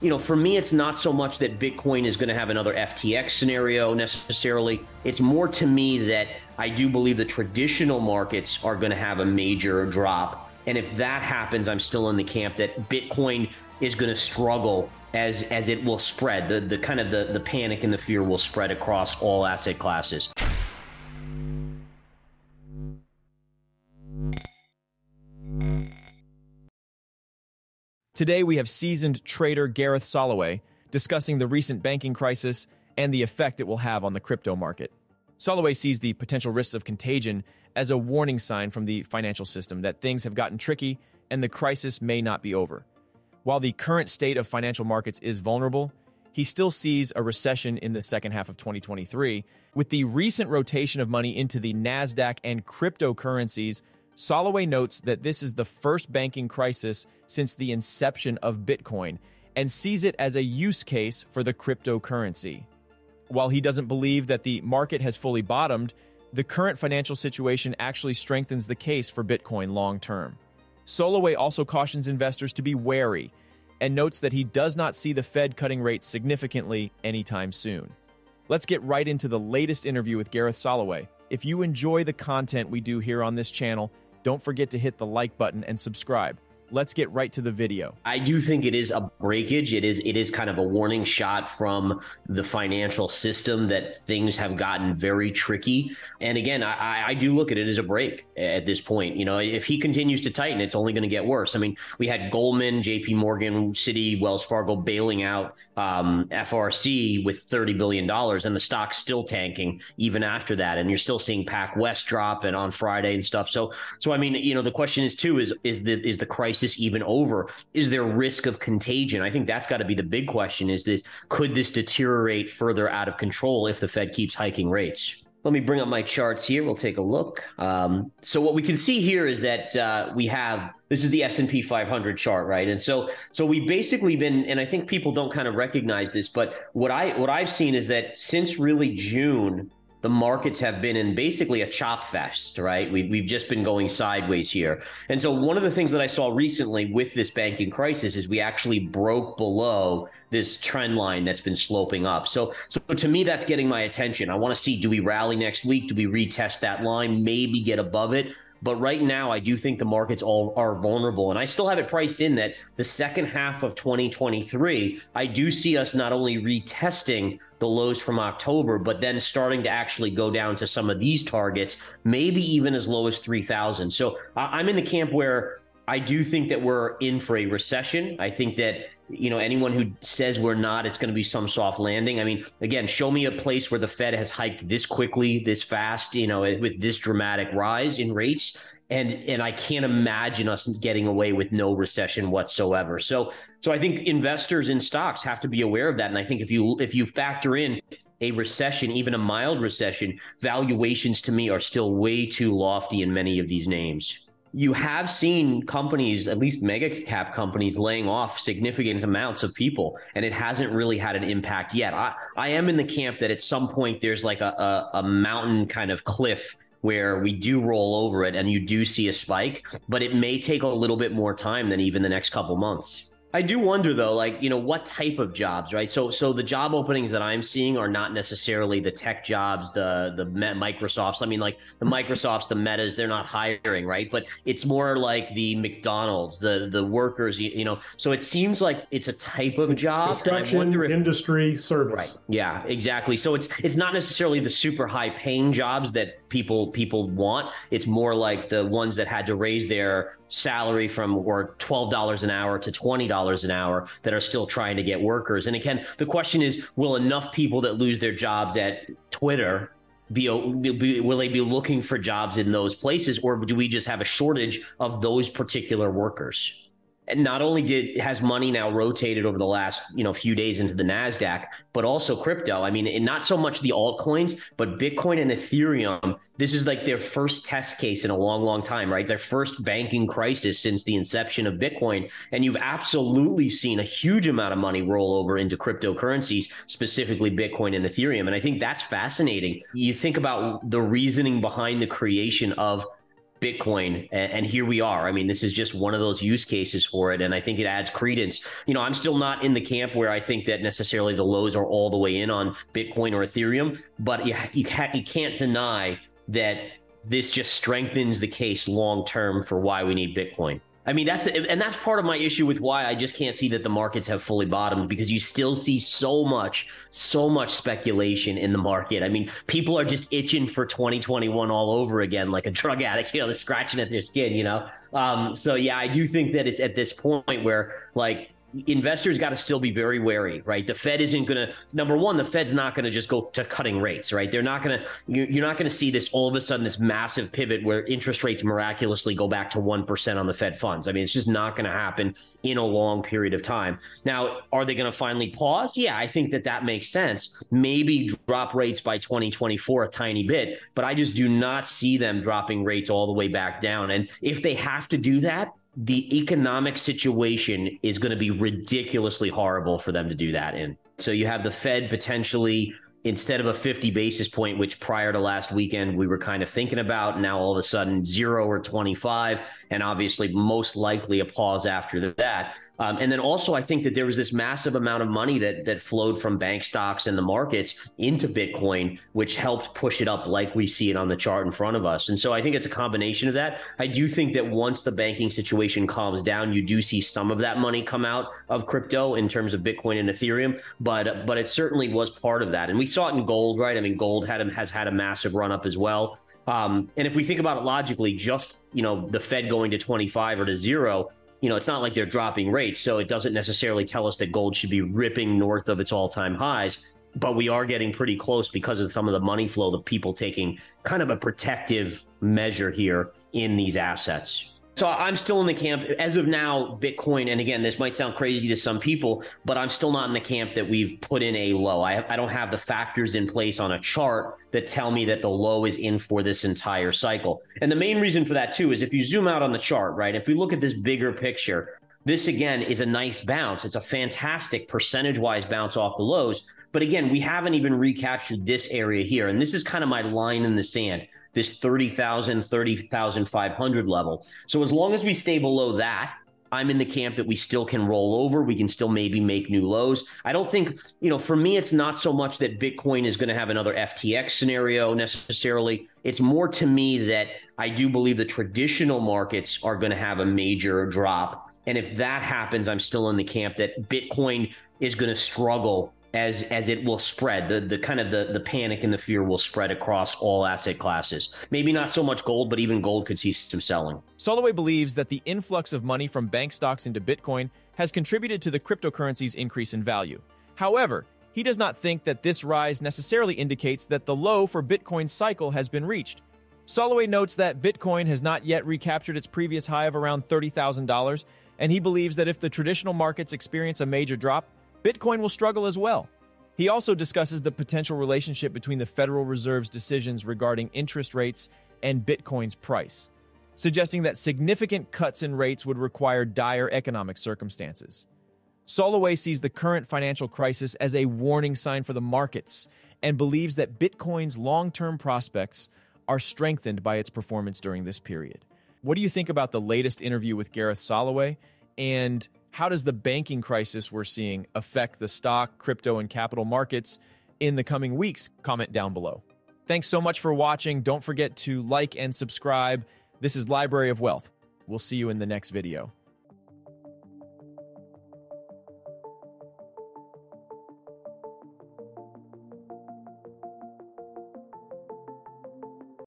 For me, it's not so much that Bitcoin is going to have another FTX scenario necessarily. It's more to me that I do believe the traditional markets are going to have a major drop. And if that happens, I'm still in the camp that Bitcoin is going to struggle as it will spread. The kind of the panic and the fear will spread across all asset classes. Today, we have seasoned trader Gareth Soloway discussing the recent banking crisis and the effect it will have on the crypto market. Soloway sees the potential risks of contagion as a warning sign from the financial system that things have gotten tricky and the crisis may not be over. While the current state of financial markets is vulnerable, he still sees a recession in the second half of 2023. With the recent rotation of money into the NASDAQ and cryptocurrencies, Soloway notes that this is the first banking crisis since the inception of Bitcoin and sees it as a use case for the cryptocurrency. While he doesn't believe that the market has fully bottomed, the current financial situation actually strengthens the case for Bitcoin long term. Soloway also cautions investors to be wary and notes that he does not see the Fed cutting rates significantly anytime soon. Let's get right into the latest interview with Gareth Soloway. If you enjoy the content we do here on this channel, don't forget to hit the like button and subscribe. Let's get right to the video. I do think it is a breakage. It is kind of a warning shot from the financial system that things have gotten very tricky. And again, I do look at it as a break at this point. If he continues to tighten, it's only going to get worse. I mean, we had Goldman, JP Morgan, Citi, Wells Fargo bailing out FRC with $30 billion, and the stock's still tanking even after that. And you're still seeing PacWest drop and on Friday and stuff. So I mean, the question is too, is the crisis even over? Is there risk of contagion? I think that's got to be the big question. Could this deteriorate further out of control if the Fed keeps hiking rates? Let me bring up my charts here. We'll take a look. So what we can see here is that this is the S&P 500 chart, right? And so we've basically been, and I think people don't kind of recognize this, but what I've seen is that since really June, the markets have been in basically a chop fest, right? We've just been going sideways here. And so one of the things that I saw recently with this banking crisis is we actually broke below this trend line that's been sloping up. So to me, that's getting my attention. I want to see, do we rally next week? Do we retest that line, maybe get above it? But right now, I do think the markets all are vulnerable. And I still have it priced in that the second half of 2023, I do see us not only retesting the lows from October, but then starting to actually go down to some of these targets, maybe even as low as 3,000. So I'm in the camp where I do think that we're in for a recession. I think that, anyone who says we're not, it's going to be some soft landing. I mean, again, show me a place where the Fed has hiked this quickly, this fast, with this dramatic rise in rates. And I can't imagine us getting away with no recession whatsoever. So I think investors in stocks have to be aware of that. And I think if you factor in a recession, even a mild recession, valuations to me are still way too lofty in many of these names. You have seen companies, at least mega cap companies, laying off significant amounts of people, and it hasn't really had an impact yet. I am in the camp that at some point there's like a mountain kind of cliff where we do roll over it and you do see a spike, but it may take a little bit more time than even the next couple months. I do wonder though, what type of jobs, right? So the job openings that I'm seeing are not necessarily the tech jobs, the Microsofts. I mean, like the Microsofts, the Metas, they're not hiring, right? But it's more like the McDonald's, the workers, So it seems like it's a type of job. Construction, industry, service. Right. Yeah, exactly. So it's not necessarily the super high paying jobs that people want. It's more like the ones that had to raise their salary from or $12 an hour to $20 an hour that are still trying to get workers. And again, the question is, will enough people that lose their jobs at Twitter will they be looking for jobs in those places, or do we just have a shortage of those particular workers? And not only has money now rotated over the last few days into the NASDAQ, but also crypto. I mean, and not so much the altcoins, but Bitcoin and Ethereum. This is like their first test case in a long, long time, right? Their first banking crisis since the inception of Bitcoin. And you've absolutely seen a huge amount of money roll over into cryptocurrencies, specifically Bitcoin and Ethereum. And I think that's fascinating. You think about the reasoning behind the creation of Bitcoin. And here we are. I mean, this is just one of those use cases for it. And I think it adds credence. I'm still not in the camp where I think that necessarily the lows are all the way in on Bitcoin or Ethereum, but you can't deny that this just strengthens the case long term for why we need Bitcoin. I mean, that's part of my issue with why I just can't see that the markets have fully bottomed, because you still see so much speculation in the market. I mean, people are just itching for 2021 all over again, like a drug addict, they're scratching at their skin, So yeah, I do think that it's at this point where investors got to still be very wary, right? The Fed isn't going to, number one, the Fed's not going to just go to cutting rates, right? They're not going to, you're not going to see this all of a sudden, this massive pivot where interest rates miraculously go back to 1% on the Fed funds. I mean, it's just not going to happen in a long period of time. Now, are they going to finally pause? Yeah, I think that makes sense. Maybe drop rates by 2024 a tiny bit, but I just do not see them dropping rates all the way back down. And if they have to do that, the economic situation is going to be ridiculously horrible for them to do that in. So you have the Fed potentially, instead of a 50 basis point, which prior to last weekend we were kind of thinking about, now all of a sudden 0 or 25, and obviously most likely a pause after that. And then also, I think that there was this massive amount of money that flowed from bank stocks and the markets into Bitcoin, which helped push it up like we see it on the chart in front of us. And so I think it's a combination of that. I do think that once the banking situation calms down, you do see some of that money come out of crypto in terms of Bitcoin and Ethereum, but it certainly was part of that. And we saw it in gold, right? I mean, gold has had a massive run up as well. And if we think about it logically, just, the Fed going to 25 or to 0, it's not like they're dropping rates. So it doesn't necessarily tell us that gold should be ripping north of its all-time highs, but we are getting pretty close because of some of the money flow, the people taking kind of a protective measure here in these assets. So I'm still in the camp as of now, Bitcoin. And again, this might sound crazy to some people, but I'm still not in the camp that we've put in a low. I don't have the factors in place on a chart that tell me that the low is in for this entire cycle. And the main reason for that too is if you zoom out on the chart, right? If we look at this bigger picture, this again is a nice bounce. It's a fantastic percentage-wise bounce off the lows. But again, we haven't even recaptured this area here. And this is kind of my line in the sand, this 30,500 level. So as long as we stay below that, I'm in the camp that we still can roll over. We can still maybe make new lows. I don't think, for me, it's not so much that Bitcoin is going to have another FTX scenario necessarily. It's more to me that I do believe the traditional markets are going to have a major drop. And if that happens, I'm still in the camp that Bitcoin is going to struggle as it will spread. The kind of the panic and the fear will spread across all asset classes. Maybe not so much gold, but even gold could see some selling. Soloway believes that the influx of money from bank stocks into Bitcoin has contributed to the cryptocurrency's increase in value. However, he does not think that this rise necessarily indicates that the low for Bitcoin's cycle has been reached. Soloway notes that Bitcoin has not yet recaptured its previous high of around $30,000, and he believes that if the traditional markets experience a major drop, Bitcoin will struggle as well. He also discusses the potential relationship between the Federal Reserve's decisions regarding interest rates and Bitcoin's price, suggesting that significant cuts in rates would require dire economic circumstances. Soloway sees the current financial crisis as a warning sign for the markets and believes that Bitcoin's long-term prospects are strengthened by its performance during this period. What do you think about the latest interview with Gareth Soloway, and how does the banking crisis we're seeing affect the stock, crypto, and capital markets in the coming weeks? Comment down below. Thanks so much for watching. Don't forget to like and subscribe. This is Library of Wealth. We'll see you in the next video.